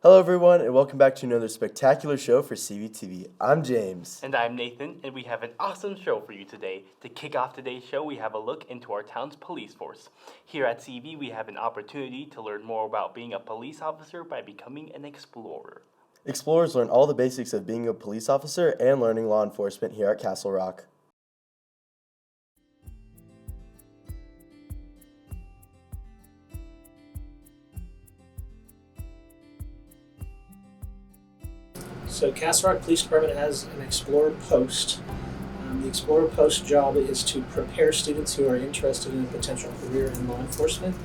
Hello, everyone, and welcome back to another spectacular show for CVTV. I'm James. And I'm Nathan, and we have an awesome show for you today. To kick off today's show, we have a look into our town's police force. Here at CV, we have an opportunity to learn more about being a police officer by becoming an explorer. Explorers learn all the basics of being a police officer and learning law enforcement here at Castle Rock. So Castle Rock Police Department has an Explorer Post. The Explorer Post job is to prepare students who are interested in a potential career in law enforcement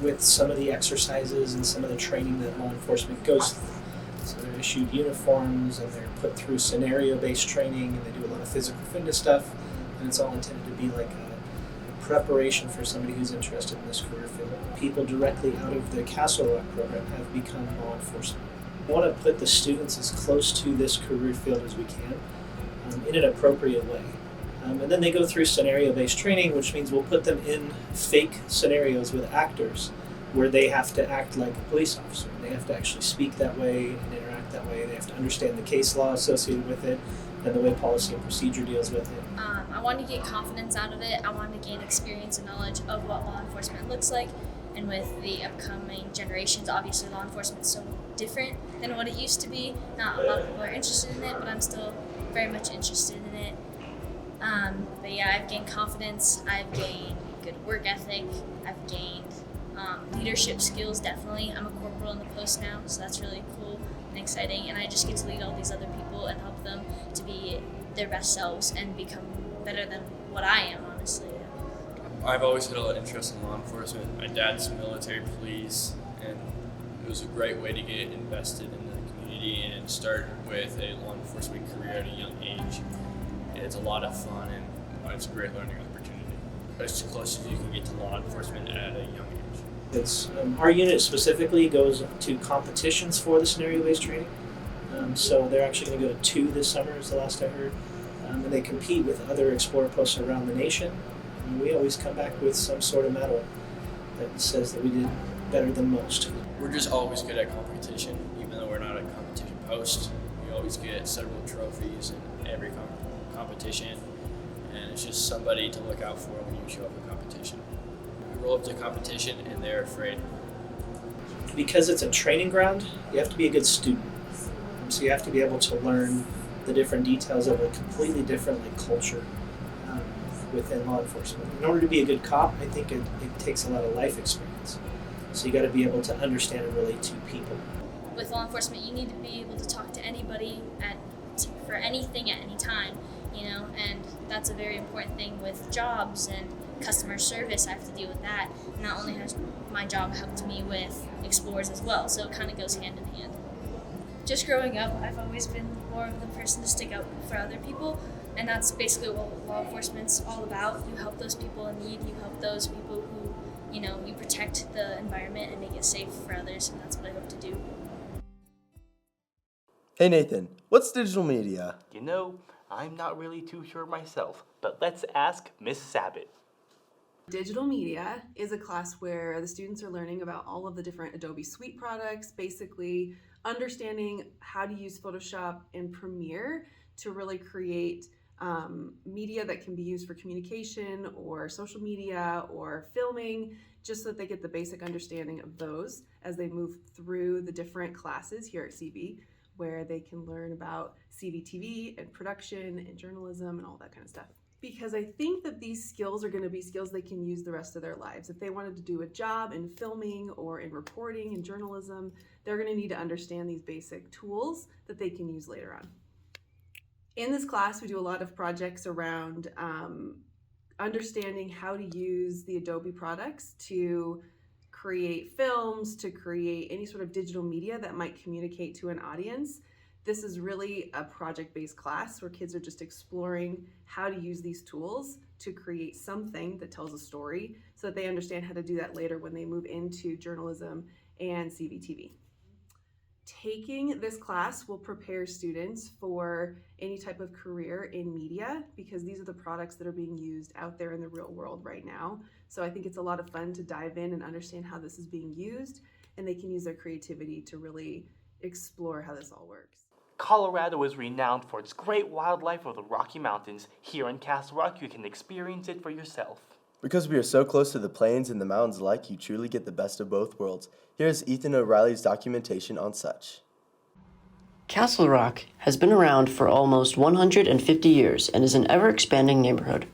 with some of the exercises and some of the training that law enforcement goes through. So they're issued uniforms and they're put through scenario-based training and they do a lot of physical fitness stuff, and it's all intended to be like a preparation for somebody who's interested in this career field. People directly out of the Castle Rock program have become law enforcement. We want to put the students as close to this career field as we can in an appropriate way. And then they go through scenario-based training, which means we'll put them in fake scenarios with actors where they have to act like a police officer. They have to actually speak that way and interact that way. They have to understand the case law associated with it and the way policy and procedure deals with it. I want to get confidence out of it. I want to gain experience and knowledge of what law enforcement looks like. And with the upcoming generations, obviously law enforcement is so different than what it used to be. Not a lot of people are interested in it, but I'm still very much interested in it. But yeah, I've gained confidence. I've gained good work ethic. I've gained leadership skills, definitely. I'm a corporal in the post now, so that's really cool and exciting. And I just get to lead all these other people and help them to be their best selves and become better than what I am, honestly. I've always had a lot of interest in law enforcement. My dad's military police, and it was a great way to get invested in the community and start with a law enforcement career at a young age. It's a lot of fun and it's a great learning opportunity. As close as you can get to law enforcement at a young age. It's our unit specifically goes to competitions for the scenario-based training. So they're actually going to go to 2 this summer, is the last I heard. And they compete with other Explorer posts around the nation. And we always come back with some sort of medal that says that we did better than most. We're just always good at competition, even though we're not a competition post. We always get several trophies in every competition, and it's just somebody to look out for when you show up in competition. We roll up to competition and they're afraid. Because it's a training ground, you have to be a good student. So you have to be able to learn the different details of a completely different culture within law enforcement. In order to be a good cop, I think it takes a lot of life experience. So you got to be able to understand and relate to people. With law enforcement, you need to be able to talk to anybody for anything at any time, and that's a very important thing with jobs and customer service. I have to deal with that. Not only has my job helped me with explorers as well, so it kind of goes hand in hand. Just growing up, I've always been more of the person to stick up for other people, and that's basically what law enforcement's all about. You help those people in need, you help those people who, you protect the environment and make it safe for others, and that's what I hope to do. Hey, Nathan, what's digital media? I'm not really too sure myself, but let's ask Miss Sabat. Digital media is a class where the students are learning about all of the different Adobe Suite products, basically understanding how to use Photoshop and Premiere to really create media that can be used for communication or social media or filming, just so that they get the basic understanding of those as they move through the different classes here at CV, where they can learn about CVTV and production and journalism and all that kind of stuff. Because I think that these skills are going to be skills they can use the rest of their lives. If they wanted to do a job in filming or in reporting and journalism, they're going to need to understand these basic tools that they can use later on. In this class, we do a lot of projects around understanding how to use the Adobe products to create films, to create any sort of digital media that might communicate to an audience. This is really a project-based class where kids are just exploring how to use these tools to create something that tells a story so that they understand how to do that later when they move into journalism and CVTV. Taking this class will prepare students for any type of career in media, because these are the products that are being used out there in the real world right now. So I think it's a lot of fun to dive in and understand how this is being used and they can use their creativity to really explore how this all works. Colorado is renowned for its great wildlife of the Rocky Mountains. Here in Castle Rock, you can experience it for yourself. Because we are so close to the plains and the mountains alike, you truly get the best of both worlds. Here's Ethan O'Reilly's documentation on such. Castle Rock has been around for almost 150 years and is an ever-expanding neighborhood.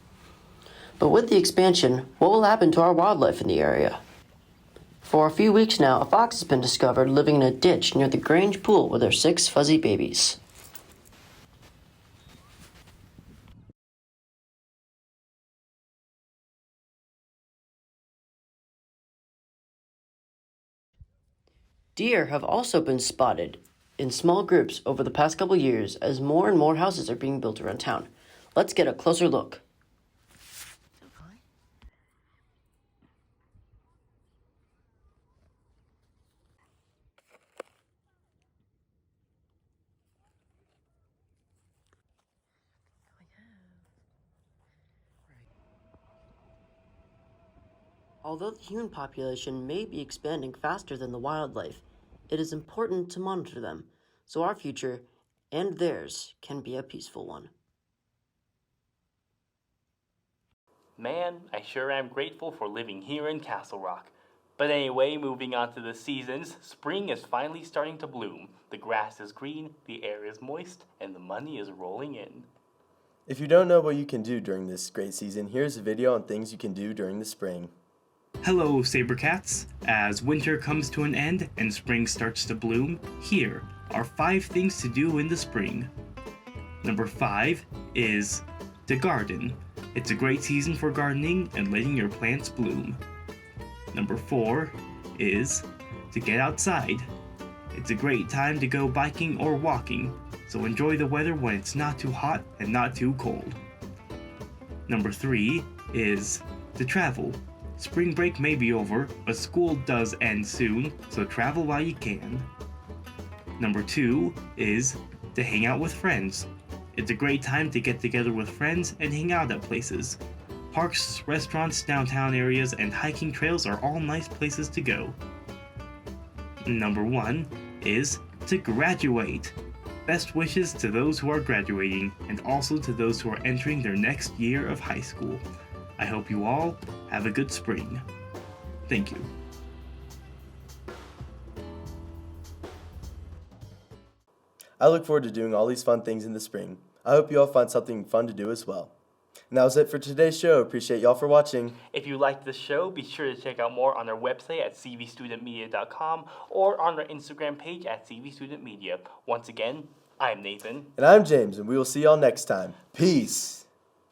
But with the expansion, what will happen to our wildlife in the area? For a few weeks now, a fox has been discovered living in a ditch near the Grange Pool with her 6 fuzzy babies. Deer have also been spotted in small groups over the past couple years as more and more houses are being built around town. Let's get a closer look. Although the human population may be expanding faster than the wildlife, it is important to monitor them so our future and theirs can be a peaceful one. Man, I sure am grateful for living here in Castle Rock. But anyway, moving on to the seasons, spring is finally starting to bloom. The grass is green, the air is moist, and the money is rolling in. If you don't know what you can do during this great season, here's a video on things you can do during the spring. Hello, Sabercats! As winter comes to an end and spring starts to bloom, here are 5 things to do in the spring. Number 5 is to garden. It's a great season for gardening and letting your plants bloom. Number 4 is to get outside. It's a great time to go biking or walking, so enjoy the weather when it's not too hot and not too cold. Number 3 is to travel. Spring break may be over, but school does end soon, so travel while you can. Number 2 is to hang out with friends. It's a great time to get together with friends and hang out at places. Parks, restaurants, downtown areas, and hiking trails are all nice places to go. Number 1 is to graduate. Best wishes to those who are graduating, and also to those who are entering their next year of high school. I hope you all have a good spring. Thank you. I look forward to doing all these fun things in the spring. I hope you all find something fun to do as well. And that was it for today's show. Appreciate y'all for watching. If you liked the show, be sure to check out more on our website at cvstudentmedia.com or on our Instagram page at cvstudentmedia. Once again, I'm Nathan. And I'm James, and we will see y'all next time. Peace.